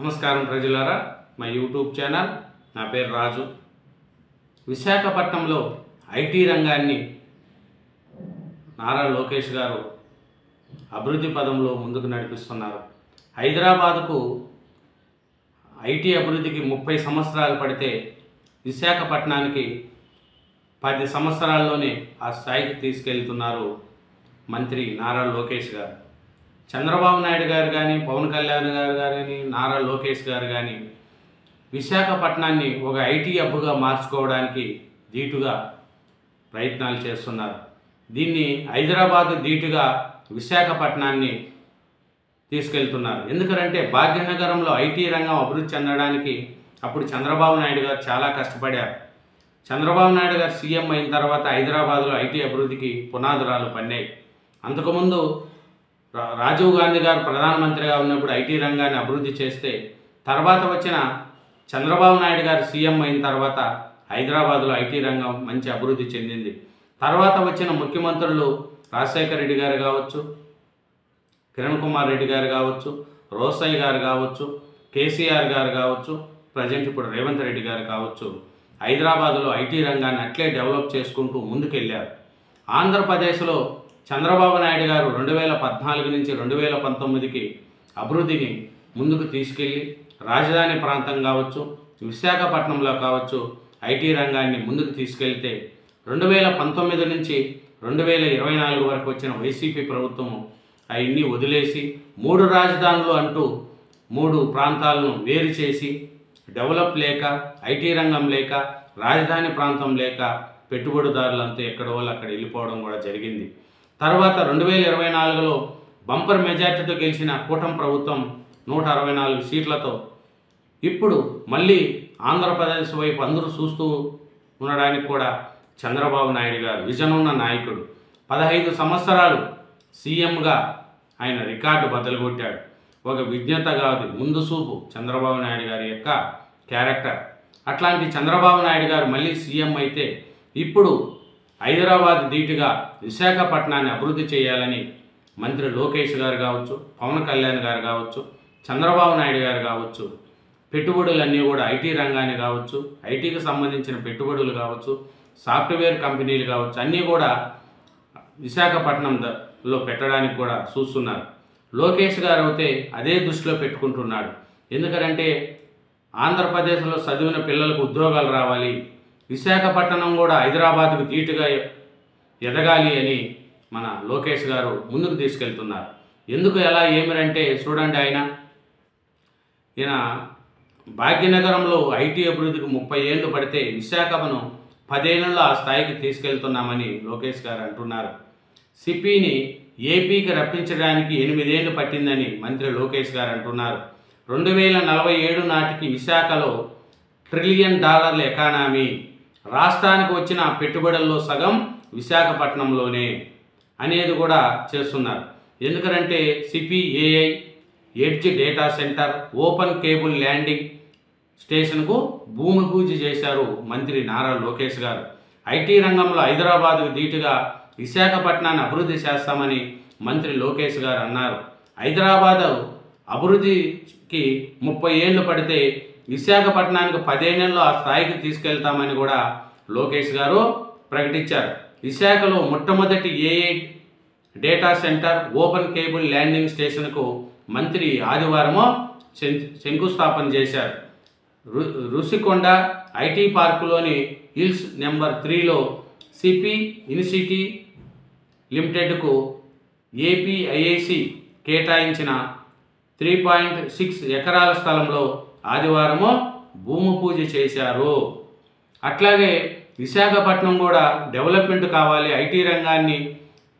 నమస్కారం ప్రజలారా, మా యూట్యూబ్ ఛానల్. నా పేరు రాజు. విశాఖపట్నంలో ఐటీ రంగాన్ని నారా లోకేష్ గారు అభివృద్ధి పదంలో ముందుకు నడిపిస్తున్నారు. హైదరాబాదుకు ఐటీ అభివృద్ధికి 30 సంవత్సరాలు పడితే విశాఖపట్నానికి 10 సంవత్సరాల్లోనే ఆ స్థాయికి తీసుకెళ్తున్నారు మంత్రి నారా లోకేష్ గారు. చంద్రబాబు నాయుడు గారు కానీ, పవన్ కళ్యాణ్ గారు కానీ, నారా లోకేష్ గారు కానీ విశాఖపట్నాన్ని ఒక ఐటీ హబ్గా మార్చుకోవడానికి ధీటుగా ప్రయత్నాలు చేస్తున్నారు. దీన్ని హైదరాబాద్ ధీటుగా విశాఖపట్నాన్ని తీసుకెళ్తున్నారు. ఎందుకంటే భాగ్యనగరంలో ఐటీ రంగం అభివృద్ధి చెందడానికి అప్పుడు చంద్రబాబు నాయుడు గారు చాలా కష్టపడారు. చంద్రబాబు నాయుడు గారు సీఎం అయిన తర్వాత హైదరాబాద్లో ఐటీ అభివృద్ధికి పునాదురాలు పన్నాయి. అంతకుముందు రాజీవ్ గాంధీ గారు ప్రధానమంత్రిగా ఉన్నప్పుడు ఐటీ రంగాన్ని అభివృద్ధి చేస్తే, తర్వాత వచ్చిన చంద్రబాబు నాయుడు గారు సీఎం అయిన తర్వాత హైదరాబాద్లో ఐటీ రంగం మంచి అభివృద్ధి చెందింది. తర్వాత వచ్చిన ముఖ్యమంత్రులు రాజశేఖర రెడ్డి గారు కావచ్చు, కిరణ్ కుమార్ రెడ్డి గారు కావచ్చు, రోసయ్య గారు కావచ్చు, కేసీఆర్ గారు కావచ్చు, ప్రజెంట్ ఇప్పుడు రేవంత్ రెడ్డి గారు కావచ్చు, హైదరాబాద్లో ఐటీ రంగాన్ని అట్లే డెవలప్ చేసుకుంటూ ముందుకెళ్ళారు. ఆంధ్రప్రదేశ్లో చంద్రబాబు నాయుడు గారు 2014 నుంచి 2019కి అభివృద్ధిని ముందుకు తీసుకెళ్ళి రాజధాని ప్రాంతం కావచ్చు, విశాఖపట్నంలో కావచ్చు ఐటీ రంగాన్ని ముందుకు తీసుకెళ్తే 2019 నుంచి 2024 వరకు వచ్చిన వైసీపీ ప్రభుత్వము అవన్నీ వదిలేసి 3 రాజధానులు అంటూ 3 ప్రాంతాలను వేరు చేసి డెవలప్ లేక, ఐటీ రంగం లేక, రాజధాని ప్రాంతం లేక పెట్టుబడిదారులంతా ఎక్కడ వాళ్ళు అక్కడ వెళ్ళిపోవడం కూడా జరిగింది. తర్వాత 2024లో బంపర్ మెజార్టీతో గెలిచిన కూటమి ప్రభుత్వం 164 సీట్లతో ఇప్పుడు మళ్ళీ ఆంధ్రప్రదేశ్ వైపు అందరూ చూస్తూ ఉండడానికి కూడా చంద్రబాబు నాయుడు గారు విజన్ ఉన్న నాయకుడు. 15 సంవత్సరాలు సీఎంగా ఆయన రికార్డు బద్దలుగొట్టాడు. ఒక విజ్ఞత కాదు, ముందు చూపు చంద్రబాబు నాయుడు గారి యొక్క క్యారెక్టర్. అట్లాంటి చంద్రబాబు నాయుడు గారు మళ్ళీ సీఎం అయితే ఇప్పుడు హైదరాబాద్ ధీటుగా విశాఖపట్నాన్ని అభివృద్ధి చేయాలని మంత్రి లోకేష్ గారు కావచ్చు, పవన్ కళ్యాణ్ గారు కావచ్చు, చంద్రబాబు నాయుడు గారు కావచ్చు, పెట్టుబడులన్నీ కూడా ఐటీ రంగాన్ని కావచ్చు, ఐటీకి సంబంధించిన పెట్టుబడులు కావచ్చు, సాఫ్ట్వేర్ కంపెనీలు కావచ్చు, అన్నీ కూడా విశాఖపట్నంలో పెట్టడానికి కూడా చూస్తున్నారు. లోకేష్ గారు అయితే అదే దృష్టిలో పెట్టుకుంటున్నాడు. ఎందుకంటే ఆంధ్రప్రదేశ్లో చదివిన పిల్లలకు ఉద్యోగాలు రావాలి, విశాఖపట్నం కూడా హైదరాబాద్కు ధీటుగా ఎదగాలి అని మన లోకేష్ గారు ముందుకు తీసుకెళ్తున్నారు. ఎందుకు ఎలా ఏమిరంటే చూడండి, ఈయన భాగ్యనగరంలో ఐటీ అభివృద్ధికి 30 ఏళ్ళు పడితే విశాఖను 10 ఏళ్లలో ఆ స్థాయికి తీసుకెళ్తున్నామని లోకేష్ గారు అంటున్నారు. సిపిని ఏపీకి రప్పించడానికి 8 ఏళ్ళు పట్టిందని మంత్రి లోకేష్ గారు అంటున్నారు. 2047 నాటికి విశాఖలో $1 ట్రిలియన్ ఎకానమీ, రాష్ట్రానికి వచ్చిన పెట్టుబడుల్లో సగం విశాఖపట్నంలోనే అనేది కూడా చేస్తున్నారు. ఎందుకంటే సిపిఏఐ, edge data centre, open cable landing స్టేషన్కు భూమి పూజ చేశారు మంత్రి నారా లోకేష్ గారు. ఐటీ రంగంలో హైదరాబాద్కు ధీటుగా విశాఖపట్నాన్ని అభివృద్ధి చేస్తామని మంత్రి లోకేష్ గారు అన్నారు. హైదరాబాద్ అభివృద్ధికి 30 ఏళ్ళు పడితే విశాఖపట్నానికి 10 ఏళ్లలో ఆ స్థాయికి తీసుకెళ్తామని కూడా లోకేష్ గారు ప్రకటించారు. విశాఖలో మొట్టమొదటి AI data centre, open cable landing స్టేషన్కు మంత్రి ఆదివారము శంకుస్థాపన చేశారు. రుషికొండ ఐటీ పార్కులోని హిల్స్ నెంబర్ 3లో సిపి ఇన్సిటీ లిమిటెడ్కు ఏపీఐఐసి కేటాయించిన 3.6 ఎకరాల స్థలంలో ఆదివారము భూమి పూజ చేశారు. అట్లాగే విశాఖపట్నం కూడా డెవలప్మెంట్ కావాలి, ఐటీ రంగాన్ని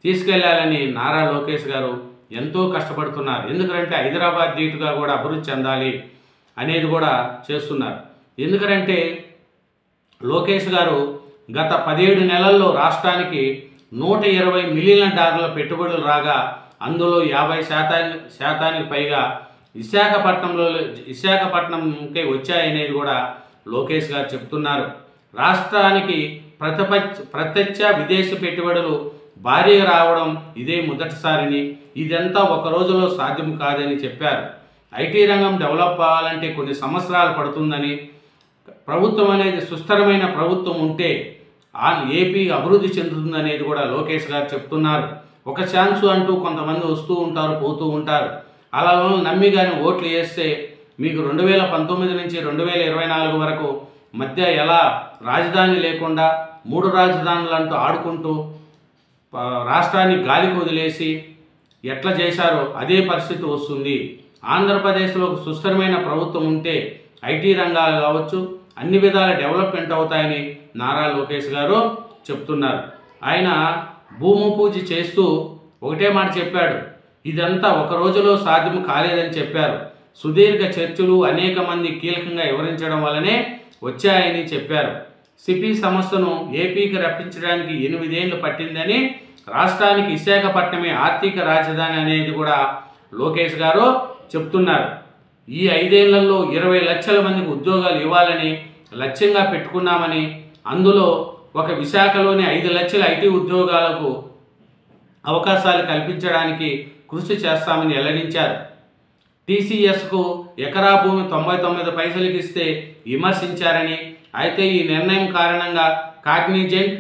తీసుకెళ్లాలని నారా లోకేష్ గారు ఎంతో కష్టపడుతున్నారు. ఎందుకంటే హైదరాబాద్ ధీటుగా కూడా అభివృద్ధి చెందాలి అనేది కూడా చేస్తున్నారు. ఎందుకంటే లోకేష్ గారు గత 17 నెలల్లో రాష్ట్రానికి $120 మిలియన్ల పెట్టుబడులు రాగా అందులో 50% పైగా విశాఖపట్నంకే వచ్చాయనేది కూడా లోకేష్ గారు చెప్తున్నారు. రాష్ట్రానికి ప్రత్యక్ష విదేశీ పెట్టుబడులు భారీగా రావడం ఇదే మొదటిసారిని, ఇదంతా ఒక రోజులో సాధ్యం కాదని చెప్పారు. ఐటీ రంగం డెవలప్ అవ్వాలంటే కొన్ని సంవత్సరాలు పడుతుందని, ప్రభుత్వం అనేది సుస్థిరమైన ప్రభుత్వం ఉంటే ఏపీ అభివృద్ధి చెందుతుందనేది కూడా లోకేష్ గారు చెప్తున్నారు. ఒక ఛాన్సు అంటూ కొంతమంది వస్తూ ఉంటారు, పోతూ ఉంటారు. అలా నమ్మి కానీ ఓట్లు వేస్తే మీకు 2019 నుంచి 2024 వరకు మధ్య ఎలా రాజధాని లేకుండా 3 రాజధానులు అంటూ ఆడుకుంటూ రాష్ట్రాన్ని గాలికి వదిలేసి ఎట్లా చేశారో అదే పరిస్థితి వస్తుంది. ఆంధ్రప్రదేశ్లో ఒక సుస్థిరమైన ప్రభుత్వం ఉంటే ఐటీ రంగాలు కావచ్చు అన్ని విధాల డెవలప్మెంట్ అవుతాయని నారా లోకేష్ గారు చెప్తున్నారు. ఆయన భూమి పూజ చేస్తూ ఒకటే మాట చెప్పాడు, ఇదంతా ఒక రోజులో సాధ్యం కాలేదని చెప్పారు. సుదీర్ఘ చర్చలు అనేక మంది కీలకంగా వివరించడం వల్లనే వచ్చాయని చెప్పారు. సిపి సంస్థను ఏపీకి రప్పించడానికి 8 ఏళ్లు పట్టిందని, రాష్ట్రానికి విశాఖపట్నమే ఆర్థిక రాజధాని అనేది కూడా లోకేష్ గారు చెప్తున్నారు. ఈ 5 ఏళ్లలో 20 లక్షల మందికి ఉద్యోగాలు ఇవ్వాలని లక్ష్యంగా పెట్టుకున్నామని, అందులో ఒక విశాఖలోని 5 లక్షల ఐటీ ఉద్యోగాలకు అవకాశాలు కల్పించడానికి కృషి చేస్తామని వెల్లడించారు. టీసీఎస్కు ఎకరా భూమి 99 పైసలకి ఇస్తే విమర్శించారని, అయితే ఈ నిర్ణయం కారణంగా Cognizant,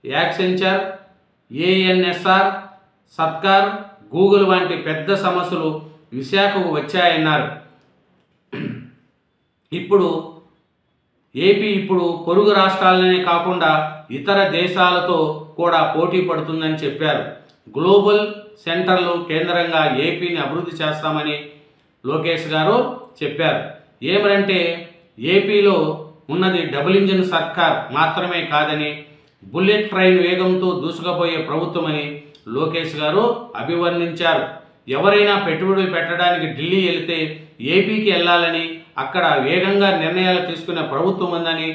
Accenture, ANSR, Satkar, Google వంటి పెద్ద సంస్థలు విశాఖకు వచ్చాయన్నారు. ఏపీ ఇప్పుడు పొరుగు రాష్ట్రాలనే కాకుండా ఇతర దేశాలతో కూడా పోటీ పడుతుందని చెప్పారు. గ్లోబల్ సెంటర్లు కేంద్రంగా ఏపీని అభివృద్ధి చేస్తామని లోకేష్ గారు చెప్పారు. ఏమంటే ఏపీలో ఉన్నది డబుల్ ఇంజిన్ సర్కార్ మాత్రమే కాదని, బుల్లెట్ ట్రైన్ వేగంతో దూసుకుపోయే ప్రభుత్వం అని లోకేష్ గారు అభివర్ణించారు. ఎవరైనా పెట్టుబడి పెట్టడానికి ఢిల్లీ వెళితే ఏపీకి వెళ్ళాలని, అక్కడ వేగంగా నిర్ణయాలు తీసుకునే ప్రభుత్వం ఉందని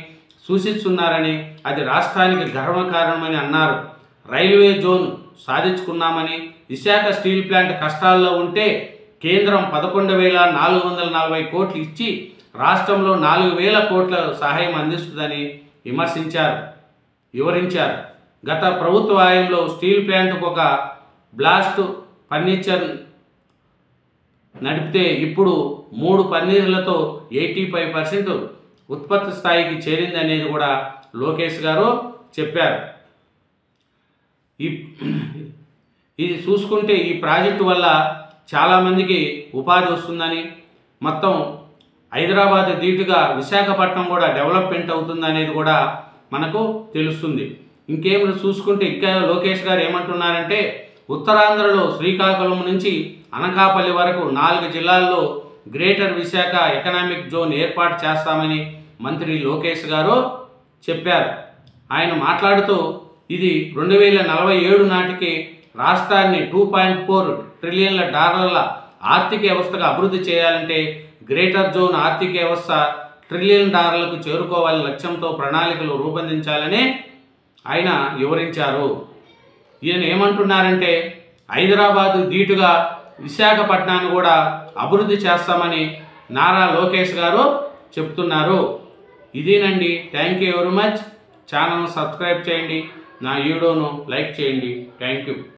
సూచిస్తున్నారని, అది రాష్ట్రానికి గర్వకారణమని అన్నారు. రైల్వే జోన్ సాధించుకున్నామని, విశాఖ స్టీల్ ప్లాంట్ కష్టాల్లో ఉంటే కేంద్రం 11,440 కోట్లు ఇచ్చి రాష్ట్రంలో 4,000 కోట్ల సహాయం అందిస్తుందని వివరించారు. గత ప్రభుత్వ హయాంలో స్టీల్ ప్లాంట్కు ఒక బ్లాస్ట్ ఫర్నిచర్ నడిపితే ఇప్పుడు 3 ఫర్నిచర్లతో 85% ఉత్పత్తి స్థాయికి చేరింది అనేది కూడా లోకేష్ గారు చెప్పారు. ఇది చూసుకుంటే ఈ ప్రాజెక్టు వల్ల చాలామందికి ఉపాధి వస్తుందని, మొత్తం హైదరాబాద్ ధీటుగా విశాఖపట్నం కూడా డెవలప్మెంట్ అవుతుందనేది కూడా మనకు తెలుస్తుంది. ఇంకేం చూసుకుంటే ఇంకా లోకేష్ గారు ఏమంటున్నారంటే, ఉత్తరాంధ్రలో శ్రీకాకుళం నుంచి అనకాపల్లి వరకు 4 జిల్లాల్లో గ్రేటర్ విశాఖ ఎకనామిక్ జోన్ ఏర్పాటు చేస్తామని మంత్రి లోకేష్ గారు చెప్పారు. ఆయన మాట్లాడుతూ ఇది 2047 నాటికి రాష్ట్రాన్ని $2.4 ట్రిలియన్ల ఆర్థిక వ్యవస్థగా అభివృద్ధి చేయాలంటే గ్రేటర్ జోన్ ఆర్థిక వ్యవస్థ $1 ట్రిలియన్ చేరుకోవాలని లక్ష్యంతో ప్రణాళికలు రూపొందించాలని ఆయన వివరించారు. ఈయన ఏమంటున్నారంటే, హైదరాబాదు ధీటుగా విశాఖపట్నాన్ని కూడా అభివృద్ధి చేస్తామని నారా లోకేష్ గారు చెప్తున్నారు. ఇదేనండి. Thank you very much. ఛానల్ను సబ్స్క్రైబ్ చేయండి, నా వీడియోను లైక్ చేయండి. Thank you.